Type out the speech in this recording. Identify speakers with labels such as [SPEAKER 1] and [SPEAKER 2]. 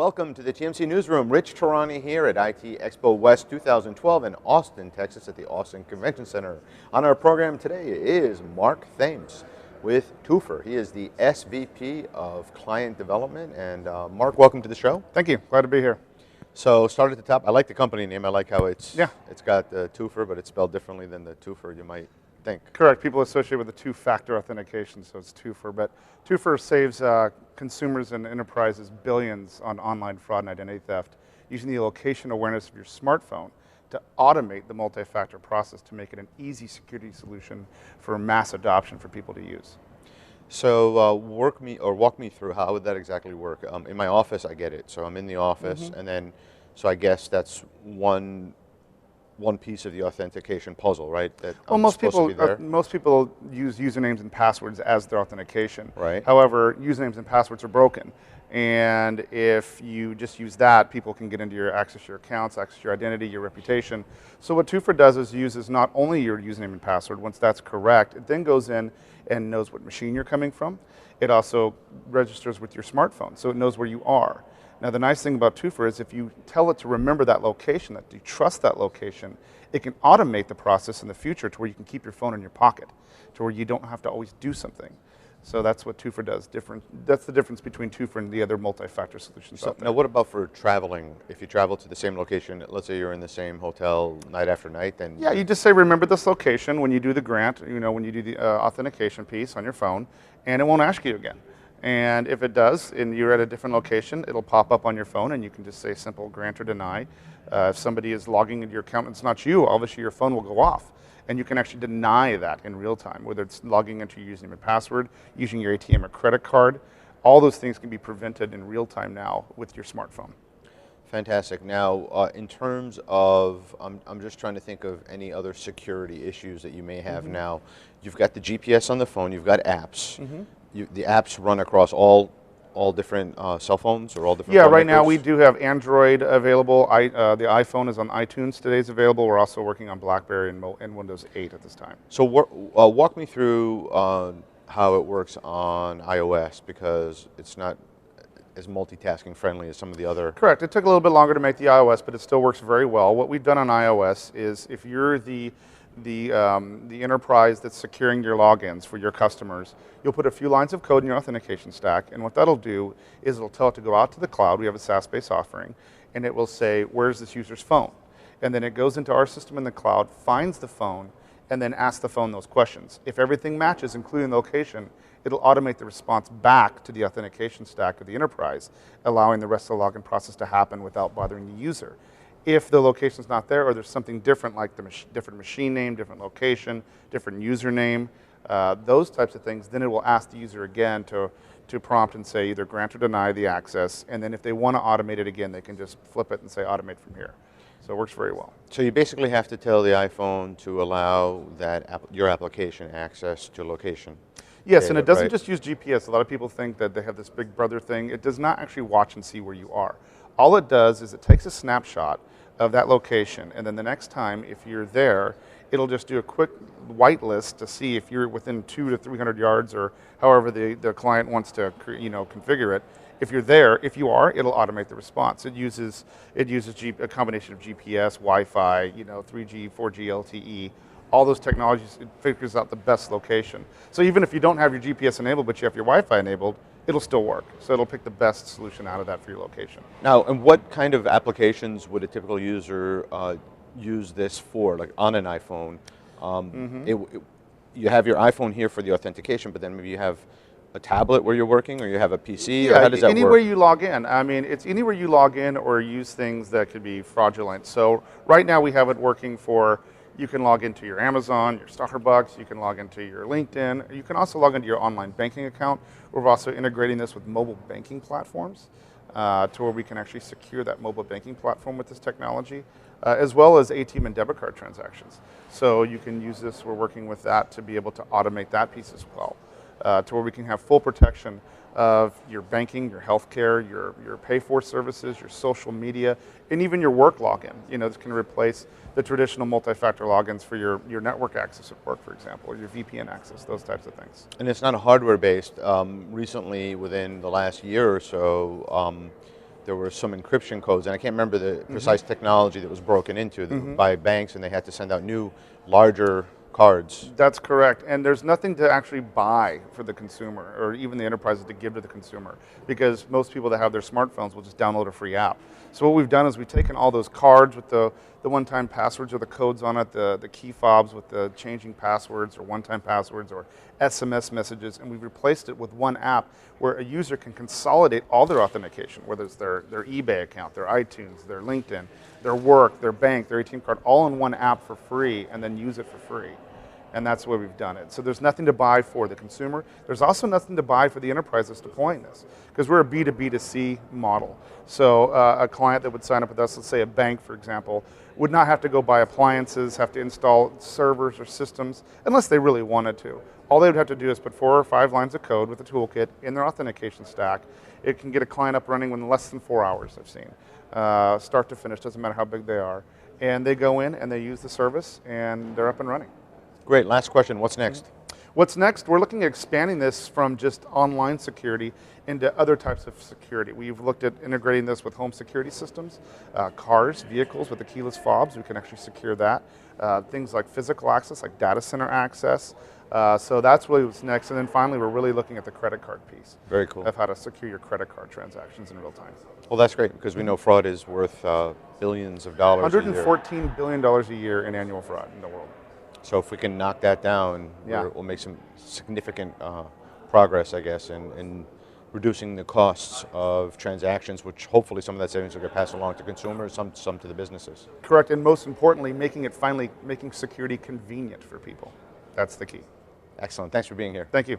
[SPEAKER 1] Welcome to the TMC Newsroom. Rich Tehrani here at IT Expo West 2012 in Austin, Texas at the Austin Convention Center. On our program today is Mark Thames with Toopher. He is the SVP of Client Development. And Mark, welcome to the show.
[SPEAKER 2] Thank you. Glad to be here.
[SPEAKER 1] So start at the top. I like the company name. I like how it's got Toopher, but it's spelled differently than the Toopher you might think.
[SPEAKER 2] Correct. People associate with the two-factor authentication, so it's Toopher. But Toopher saves consumers and enterprises billions on online fraud and identity theft using the location awareness of your smartphone to automate the multi-factor process to make it an easy security solution for mass adoption for people to use.
[SPEAKER 1] So walk me through how would that exactly work. In my office, I get it. So I'm in the office, and then so I guess that's one piece of the authentication puzzle, right?
[SPEAKER 2] Well, most people use usernames and passwords as their authentication.
[SPEAKER 1] Right.
[SPEAKER 2] However, usernames and passwords are broken, and if you just use that, people can get into your access your accounts, access your identity, your reputation. So what Toopher does is uses not only your username and password. Once that's correct, it then goes in and knows what machine you're coming from. It also registers with your smartphone, so it knows where you are. Now, the nice thing about Toopher is if you tell it to remember that location, that you trust that location, it can automate the process in the future to where you can keep your phone in your pocket, to where you don't have to always do something. So that's what Toopher does. That's the difference between Toopher and the other multi-factor solutions out there.
[SPEAKER 1] Now, what about for traveling? If you travel to the same location, let's say you're in the same hotel night after night, then
[SPEAKER 2] yeah, you just say remember this location when you do the grant. When you do the authentication piece on your phone, and it won't ask you again. And if it does, and you're at a different location, it'll pop up on your phone, and you can just say simple grant or deny. If somebody is logging into your account and it's not you, obviously your phone will go off. And you can actually deny that in real time, whether it's logging into your username and password, using your ATM or credit card. All those things can be prevented in real time now with your smartphone.
[SPEAKER 1] Fantastic. Now, in terms of, I'm just trying to think of any other security issues that you may have now. You've got the GPS on the phone, you've got apps. The apps run across all different cell phones or all different phone
[SPEAKER 2] right
[SPEAKER 1] makers?
[SPEAKER 2] now we do have Android available. The iPhone is on iTunes today is available. We're also working on BlackBerry and Windows 8 at this time.
[SPEAKER 1] So walk me through how it works on iOS, because it's not as multitasking friendly as some of the other.
[SPEAKER 2] Correct. It took a little bit longer to make the iOS, but it still works very well. What we've done on iOS is if you're the enterprise that's securing your logins for your customers, you'll put a few lines of code in your authentication stack, and what that'll do is it'll tell it to go out to the cloud. We have a SaaS-based offering, and it will say, where's this user's phone? And then it goes into our system in the cloud, finds the phone, and then asks the phone those questions. If everything matches, including the location, it'll automate the response back to the authentication stack of the enterprise, allowing the rest of the login process to happen without bothering the user. If the location's not there, or there's something different, like the different machine name, different location, different username, those types of things, then it will ask the user again to prompt and say either grant or deny the access, and then if they want to automate it again, they can just flip it and say automate from here. So it works very well.
[SPEAKER 1] So you basically have to tell the iPhone to allow your application access to location.
[SPEAKER 2] Yes, and it doesn't just use GPS. A lot of people think that they have this big brother thing. It does not actually watch and see where you are. All it does is it takes a snapshot of that location, and then the next time, if you're there, it'll just do a quick whitelist to see if you're within 200 to 300 yards, or however the client wants to configure it. If you're there, if you are, it'll automate the response. It uses a combination of GPS, Wi-Fi, 3G, 4G, LTE. All those technologies, it figures out the best location. So even if you don't have your GPS enabled, but you have your Wi-Fi enabled, it'll still work. So it'll pick the best solution out of that for your location.
[SPEAKER 1] Now, and what kind of applications would a typical user use this for, like on an iPhone? You have your iPhone here for the authentication, but then maybe you have a tablet where you're working, or you have a PC, or how does that work?
[SPEAKER 2] Anywhere you log in. I mean, it's anywhere you log in or use things that could be fraudulent. So right now we have it working for, you can log into your Amazon, your Starbucks, you can log into your LinkedIn, you can also log into your online banking account. We're also integrating this with mobile banking platforms to where we can actually secure that mobile banking platform with this technology, as well as ATM and debit card transactions. So you can use this, we're working with that to be able to automate that piece as well, to where we can have full protection of your banking, your healthcare, your pay-for services, your social media, and even your work login. This can replace the traditional multi-factor logins for your network access at work, for example, or your VPN access, those types of things.
[SPEAKER 1] And it's not hardware-based. Recently, within the last year or so, there were some encryption codes, and I can't remember the precise technology that was broken into by banks, and they had to send out new, larger cards.
[SPEAKER 2] That's correct, and there's nothing to actually buy for the consumer, or even the enterprises to give to the consumer, because most people that have their smartphones will just download a free app. So what we've done is we've taken all those cards with the one-time passwords or the codes on it, the key fobs with the changing passwords or one-time passwords or SMS messages, and we've replaced it with one app where a user can consolidate all their authentication, whether it's their eBay account, their iTunes, their LinkedIn, their work, their bank, their ATM card, all in one app for free, and then use it for free. And that's where we've done it. So there's nothing to buy for the consumer. There's also nothing to buy for the enterprise that's deploying this, because we're a B2B2C model. So a client that would sign up with us, let's say a bank, for example, would not have to go buy appliances, have to install servers or systems, unless they really wanted to. All they would have to do is put 4 or 5 lines of code with a toolkit in their authentication stack. It can get a client up running in less than 4 hours, I've seen. Start to finish, doesn't matter how big they are. And they go in and they use the service and they're up and running.
[SPEAKER 1] Great, last question, what's next?
[SPEAKER 2] What's next? We're looking at expanding this from just online security into other types of security. We've looked at integrating this with home security systems, cars, vehicles with the keyless fobs, we can actually secure that. Things like physical access, like data center access. So that's really what's next. And then finally, we're really looking at the credit card piece.
[SPEAKER 1] Very cool.
[SPEAKER 2] Of how to secure your credit card transactions in real time.
[SPEAKER 1] Well, that's great, because we know fraud is worth billions of dollars a year.
[SPEAKER 2] $114 billion a year in annual fraud in the world.
[SPEAKER 1] So if we can knock that down, we'll make some significant progress, I guess, in reducing the costs of transactions, which hopefully some of that savings will get passed along to consumers, some to the businesses.
[SPEAKER 2] Correct, and most importantly, making security convenient for people. That's the key.
[SPEAKER 1] Excellent. Thanks for being here.
[SPEAKER 2] Thank you.